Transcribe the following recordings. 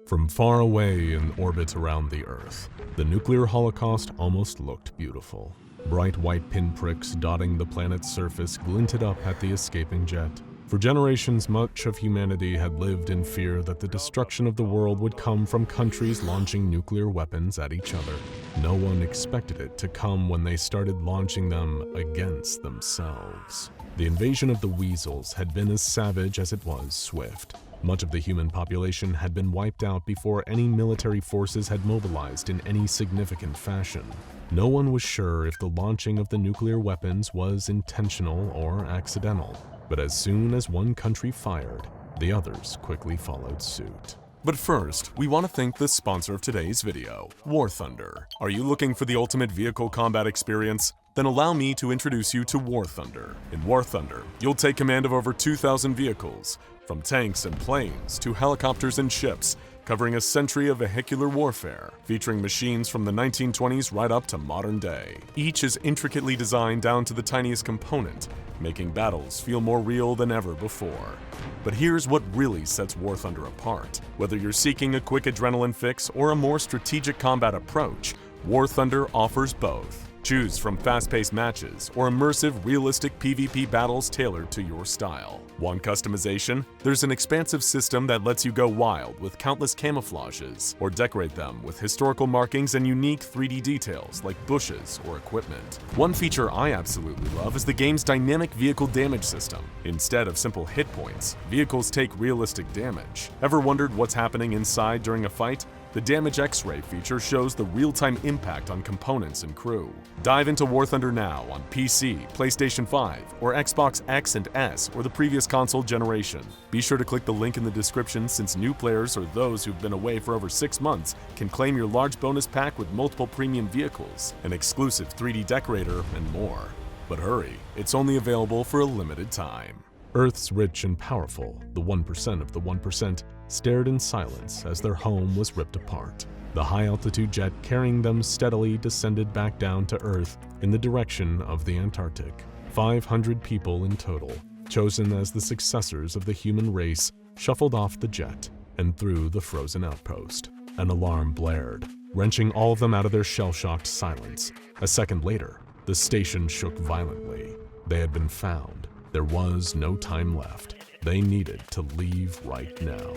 From far away in orbit around the Earth, the nuclear holocaust almost looked beautiful. Bright white pinpricks dotting the planet's surface glinted up at the escaping jet. For generations, much of humanity had lived in fear that the destruction of the world would come from countries launching nuclear weapons at each other. No one expected it to come when they started launching them against themselves. The invasion of the weasels had been as savage as it was swift. Much of the human population had been wiped out before any military forces had mobilized in any significant fashion. No one was sure if the launching of the nuclear weapons was intentional or accidental, but as soon as one country fired, the others quickly followed suit. But first, we want to thank the sponsor of today's video, War Thunder. Are you looking for the ultimate vehicle combat experience? Then allow me to introduce you to War Thunder. In War Thunder, you'll take command of over 2,000 vehicles, from tanks and planes to helicopters and ships, covering a century of vehicular warfare, featuring machines from the 1920s right up to modern day. Each is intricately designed down to the tiniest component, making battles feel more real than ever before. But here's what really sets War Thunder apart. Whether you're seeking a quick adrenaline fix or a more strategic combat approach, War Thunder offers both. Choose from fast-paced matches or immersive, realistic PvP battles tailored to your style. Want customization? There's an expansive system that lets you go wild with countless camouflages, or decorate them with historical markings and unique 3D details like bushes or equipment. One feature I absolutely love is the game's dynamic vehicle damage system. Instead of simple hit points, vehicles take realistic damage. Ever wondered what's happening inside during a fight? The Damage X-ray feature shows the real-time impact on components and crew. Dive into War Thunder now on PC, PlayStation 5, or Xbox X and S, or the previous console generation. Be sure to click the link in the description since new players or those who've been away for over 6 months can claim your large bonus pack with multiple premium vehicles, an exclusive 3D decorator, and more. But hurry, it's only available for a limited time. Earth's rich and powerful, the 1% of the 1%, stared in silence as their home was ripped apart. The high-altitude jet carrying them steadily descended back down to Earth in the direction of the Antarctic. 500 people in total, chosen as the successors of the human race, shuffled off the jet and through the frozen outpost. An alarm blared, wrenching all of them out of their shell-shocked silence. A second later, the station shook violently. They had been found. There was no time left. They needed to leave right now.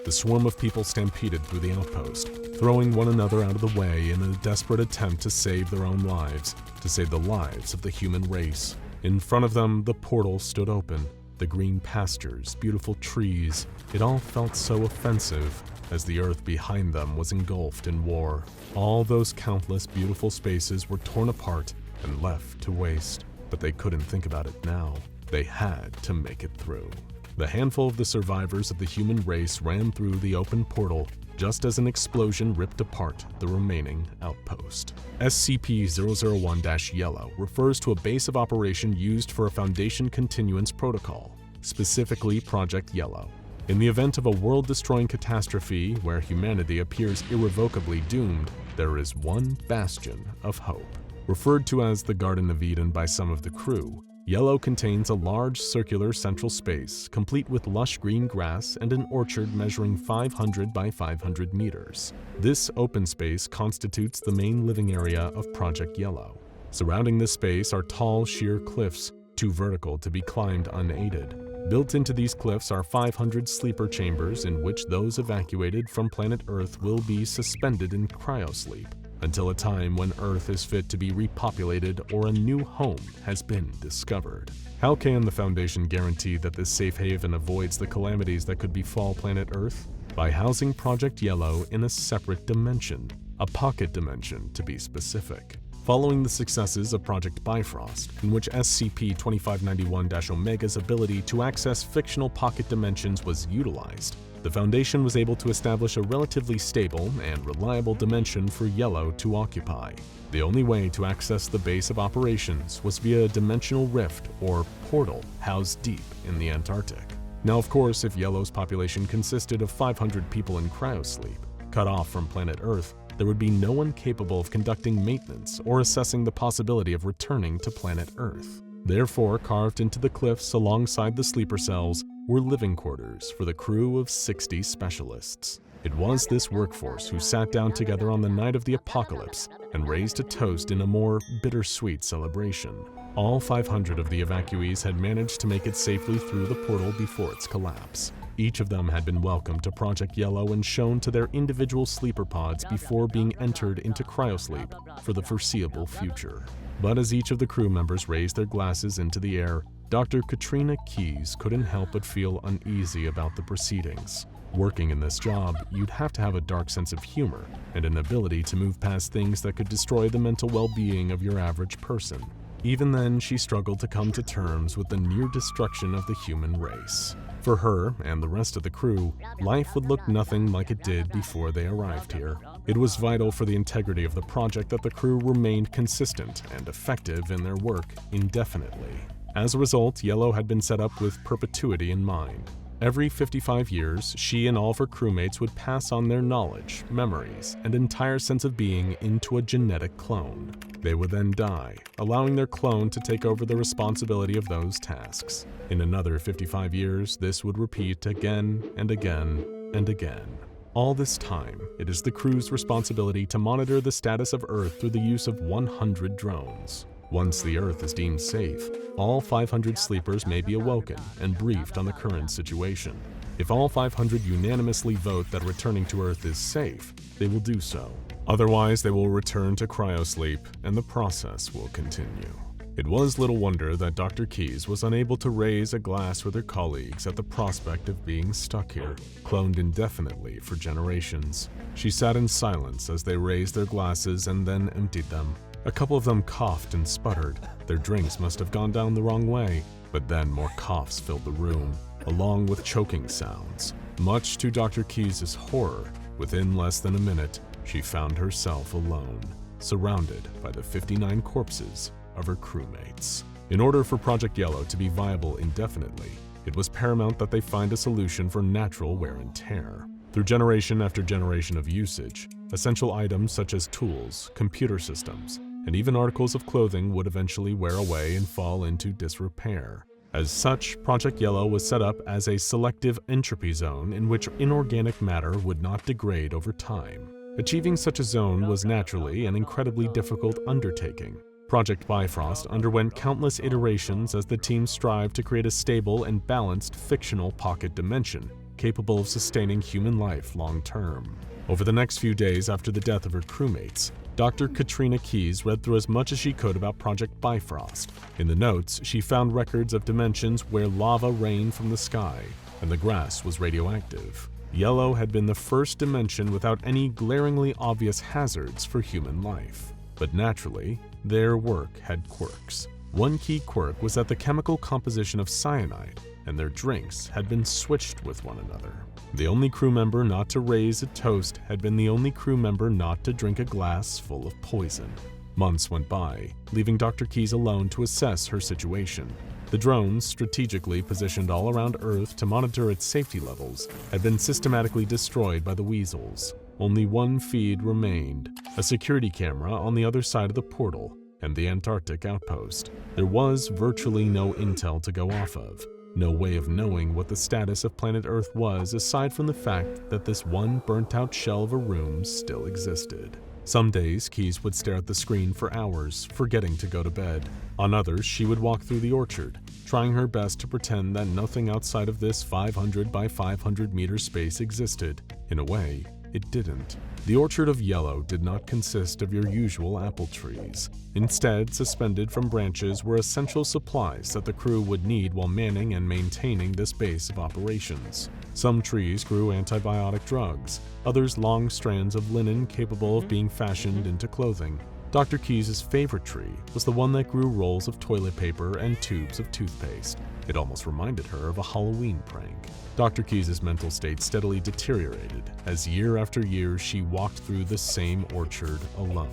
The swarm of people stampeded through the outpost, throwing one another out of the way in a desperate attempt to save their own lives, to save the lives of the human race. In front of them, the portal stood open. The green pastures, beautiful trees, it all felt so offensive as the earth behind them was engulfed in war. All those countless beautiful spaces were torn apart and left to waste. But they couldn't think about it now. They had to make it through. The handful of the survivors of the human race ran through the open portal just as an explosion ripped apart the remaining outpost. SCP-001 YELLOW refers to a base of operation used for a Foundation Continuance Protocol, specifically Project YELLOW. In the event of a world-destroying catastrophe where humanity appears irrevocably doomed, there is one bastion of hope. Referred to as the Garden of Eden by some of the crew, YELLOW contains a large circular central space, complete with lush green grass and an orchard measuring 500 by 500 meters. This open space constitutes the main living area of Project YELLOW. Surrounding this space are tall, sheer cliffs, too vertical to be climbed unaided. Built into these cliffs are 500 sleeper chambers in which those evacuated from planet Earth will be suspended in cryosleep until a time when Earth is fit to be repopulated or a new home has been discovered. How can the Foundation guarantee that this safe haven avoids the calamities that could befall planet Earth? By housing Project YELLOW in a separate dimension, a pocket dimension to be specific. Following the successes of Project Bifrost, in which SCP-2591-Omega's ability to access fictional pocket dimensions was utilized, the Foundation was able to establish a relatively stable and reliable dimension for YELLOW to occupy. The only way to access the base of operations was via a dimensional rift or portal housed deep in the Antarctic. Now, of course, if YELLOW's population consisted of 500 people in cryosleep, cut off from planet Earth, there would be no one capable of conducting maintenance or assessing the possibility of returning to planet Earth. Therefore, carved into the cliffs alongside the sleeper cells were living quarters for the crew of 60 specialists. It was this workforce who sat down together on the night of the apocalypse and raised a toast in a more bittersweet celebration. All 500 of the evacuees had managed to make it safely through the portal before its collapse. Each of them had been welcomed to Project Yellow and shown to their individual sleeper pods before being entered into cryosleep for the foreseeable future. But as each of the crew members raised their glasses into the air, Dr. Katrina Keyes couldn't help but feel uneasy about the proceedings. Working in this job, you'd have to have a dark sense of humor and an ability to move past things that could destroy the mental well-being of your average person. Even then, she struggled to come to terms with the near destruction of the human race. For her and the rest of the crew, life would look nothing like it did before they arrived here. It was vital for the integrity of the project that the crew remained consistent and effective in their work indefinitely. As a result, Yellow had been set up with perpetuity in mind. Every 55 years, she and all of her crewmates would pass on their knowledge, memories, and entire sense of being into a genetic clone. They would then die, allowing their clone to take over the responsibility of those tasks. In another 55 years, this would repeat again and again and again. All this time, it is the crew's responsibility to monitor the status of Earth through the use of 100 drones. Once the Earth is deemed safe, all 500 sleepers may be awoken and briefed on the current situation. If all 500 unanimously vote that returning to Earth is safe, they will do so. Otherwise, they will return to cryosleep, and the process will continue. It was little wonder that Dr. Keyes was unable to raise a glass with her colleagues at the prospect of being stuck here, cloned indefinitely for generations. She sat in silence as they raised their glasses and then emptied them. A couple of them coughed and sputtered. Their drinks must have gone down the wrong way. But then more coughs filled the room, along with choking sounds. Much to Dr. Keyes' horror, within less than a minute, she found herself alone, surrounded by the 59 corpses of her crewmates. In order for Project Yellow to be viable indefinitely, it was paramount that they find a solution for natural wear and tear. Through generation after generation of usage, essential items such as tools, computer systems, and even articles of clothing would eventually wear away and fall into disrepair. As such, Project Yellow was set up as a selective entropy zone in which inorganic matter would not degrade over time. Achieving such a zone was naturally an incredibly difficult undertaking. Project Bifrost underwent countless iterations as the team strived to create a stable and balanced fictional pocket dimension capable of sustaining human life long-term. Over the next few days after the death of her crewmates, Dr. Katrina Keyes read through as much as she could about Project Bifrost. In the notes, she found records of dimensions where lava rained from the sky and the grass was radioactive. Yellow had been the first dimension without any glaringly obvious hazards for human life. But naturally, their work had quirks. One key quirk was that the chemical composition of cyanide and their drinks had been switched with one another. The only crew member not to raise a toast had been the only crew member not to drink a glass full of poison. Months went by, leaving Dr. Keyes alone to assess her situation. The drones, strategically positioned all around Earth to monitor its safety levels, had been systematically destroyed by the weasels. Only one feed remained, a security camera on the other side of the portal, and the Antarctic outpost. There was virtually no intel to go off of. No way of knowing what the status of planet Earth was aside from the fact that this one burnt-out shell of a room still existed. Some days, Keyes would stare at the screen for hours, forgetting to go to bed. On others, she would walk through the orchard, trying her best to pretend that nothing outside of this 500 by 500 meter space existed. In a way, it didn't. The orchard of Yellow did not consist of your usual apple trees. Instead, suspended from branches were essential supplies that the crew would need while manning and maintaining this base of operations. Some trees grew antibiotic drugs, others long strands of linen capable of being fashioned into clothing. Dr. Keyes' favorite tree was the one that grew rolls of toilet paper and tubes of toothpaste. It almost reminded her of a Halloween prank. Dr. Keyes' mental state steadily deteriorated as year after year she walked through the same orchard alone.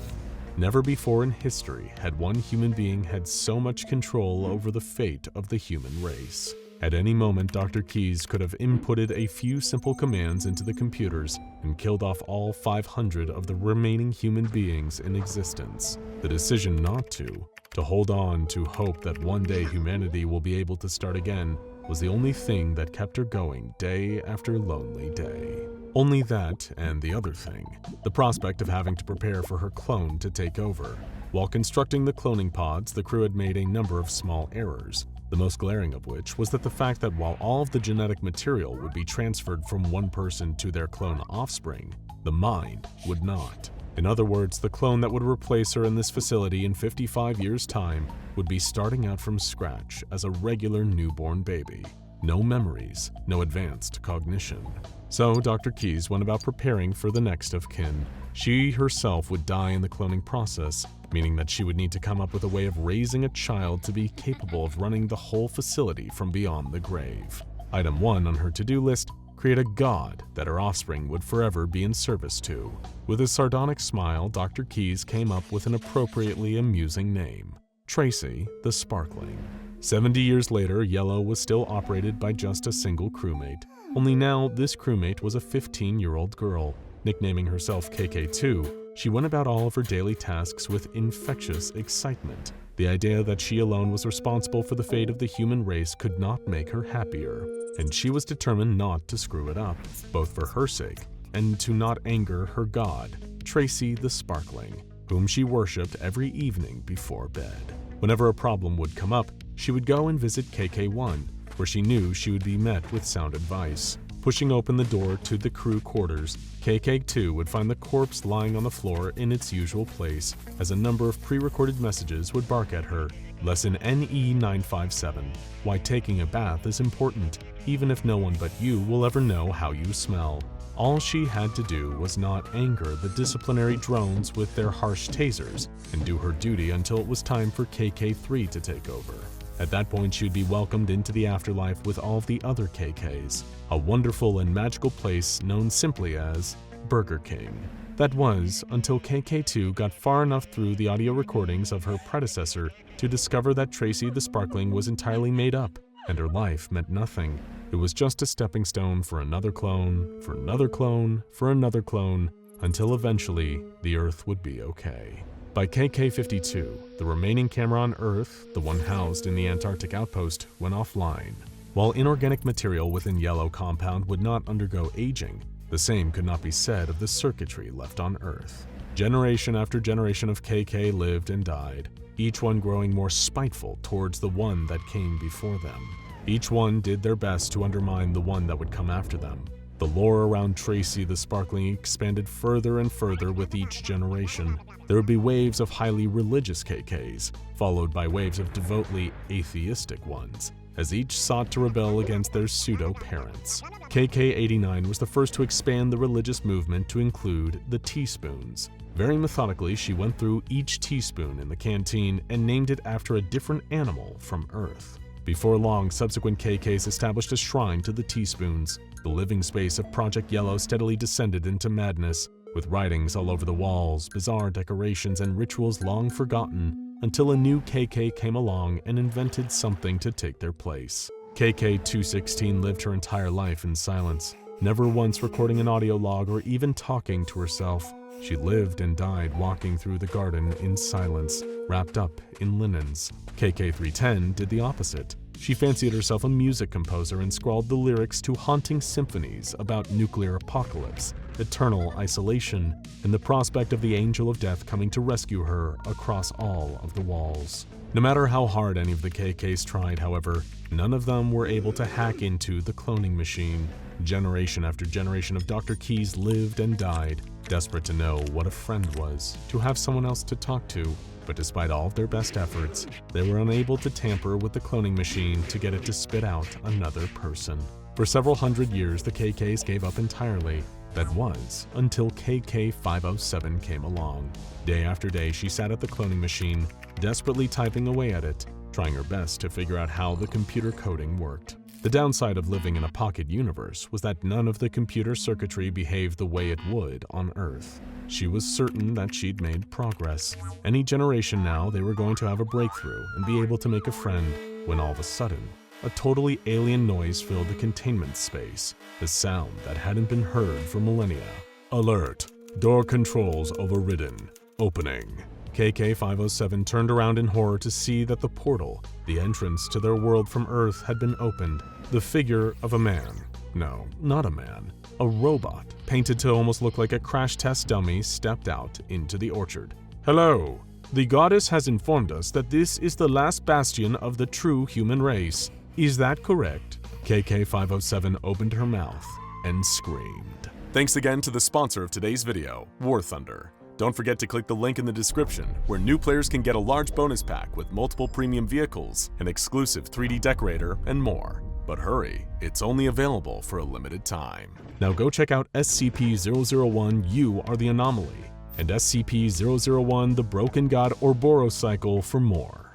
Never before in history had one human being had so much control over the fate of the human race. At any moment, Dr. Keyes could have inputted a few simple commands into the computers and killed off all 500 of the remaining human beings in existence. The decision not to hold on to hope that one day humanity will be able to start again, was the only thing that kept her going day after lonely day. Only that and the other thing, the prospect of having to prepare for her clone to take over. While constructing the cloning pods, the crew had made a number of small errors, the most glaring of which was that the fact that while all of the genetic material would be transferred from one person to their clone offspring, the mind would not. In other words, the clone that would replace her in this facility in 55 years' time would be starting out from scratch as a regular newborn baby. No memories, no advanced cognition. So Dr. Keyes went about preparing for the next of kin. She herself would die in the cloning process, meaning that she would need to come up with a way of raising a child to be capable of running the whole facility from beyond the grave. Item 1 on her to-do list: create a god that her offspring would forever be in service to. With a sardonic smile, Dr. Keyes came up with an appropriately amusing name: Tracy the Sparkling. 70 years later, Yellow was still operated by just a single crewmate. Only now, this crewmate was a 15-year-old girl. Nicknaming herself KK2, she went about all of her daily tasks with infectious excitement. The idea that she alone was responsible for the fate of the human race could not make her happier, and she was determined not to screw it up, both for her sake and to not anger her god, Tracy the Sparkling, whom she worshipped every evening before bed. Whenever a problem would come up, she would go and visit KK1, where she knew she would be met with sound advice. Pushing open the door to the crew quarters, KK2 would find the corpse lying on the floor in its usual place, as a number of pre-recorded messages would bark at her. Lesson NE957: why taking a bath is important, even if no one but you will ever know how you smell. All she had to do was not anger the disciplinary drones with their harsh tasers, and do her duty until it was time for KK3 to take over. At that point, she would be welcomed into the afterlife with all of the other KKs, a wonderful and magical place known simply as Burger King. That was until KK2 got far enough through the audio recordings of her predecessor to discover that Tracy the Sparkling was entirely made up, and her life meant nothing. It was just a stepping stone for another clone, for another clone, for another clone, until eventually the Earth would be okay. By KK52, the remaining camera on Earth, the one housed in the Antarctic outpost, went offline. While inorganic material within Yellow compound would not undergo aging, the same could not be said of the circuitry left on Earth. Generation after generation of KK lived and died, each one growing more spiteful towards the one that came before them. Each one did their best to undermine the one that would come after them. The lore around Tracy the Sparkling expanded further and further with each generation. There would be waves of highly religious KKs, followed by waves of devoutly atheistic ones, as each sought to rebel against their pseudo-parents. KK-89 was the first to expand the religious movement to include the teaspoons. Very methodically, she went through each teaspoon in the canteen and named it after a different animal from Earth. Before long, subsequent KKs established a shrine to the teaspoons. The living space of Project Yellow steadily descended into madness, with writings all over the walls, bizarre decorations, and rituals long forgotten, until a new KK came along and invented something to take their place. KK-216 lived her entire life in silence, never once recording an audio log or even talking to herself. She lived and died walking through the garden in silence, wrapped up in linens. KK-310 did the opposite. She fancied herself a music composer and scrawled the lyrics to haunting symphonies about nuclear apocalypse, eternal isolation, and the prospect of the angel of death coming to rescue her across all of the walls. No matter how hard any of the KKs tried, however, none of them were able to hack into the cloning machine. Generation after generation of Dr. Keyes lived and died, desperate to know what a friend was, to have someone else to talk to. But despite all of their best efforts, they were unable to tamper with the cloning machine to get it to spit out another person. For several hundred years, the KKs gave up entirely. That was until KK-507 came along. Day after day, she sat at the cloning machine, desperately typing away at it, trying her best to figure out how the computer coding worked. The downside of living in a pocket universe was that none of the computer circuitry behaved the way it would on Earth. She was certain that she'd made progress. Any generation now, they were going to have a breakthrough and be able to make a friend, when all of a sudden, a totally alien noise filled the containment space, a sound that hadn't been heard for millennia. Alert! Door controls overridden. Opening. KK-507 turned around in horror to see that the portal, the entrance to their world from Earth, had been opened. The figure of a man. No, not a man. A robot, painted to almost look like a crash test dummy, stepped out into the orchard. "Hello. The goddess has informed us that this is the last bastion of the true human race. Is that correct?" KK-507 opened her mouth and screamed. Thanks again to the sponsor of today's video, War Thunder. Don't forget to click the link in the description, where new players can get a large bonus pack with multiple premium vehicles, an exclusive 3D decorator, and more. But hurry, it's only available for a limited time. Now go check out SCP-001 You Are the Anomaly and SCP-001 The Broken God Ouroboros Cycle for more.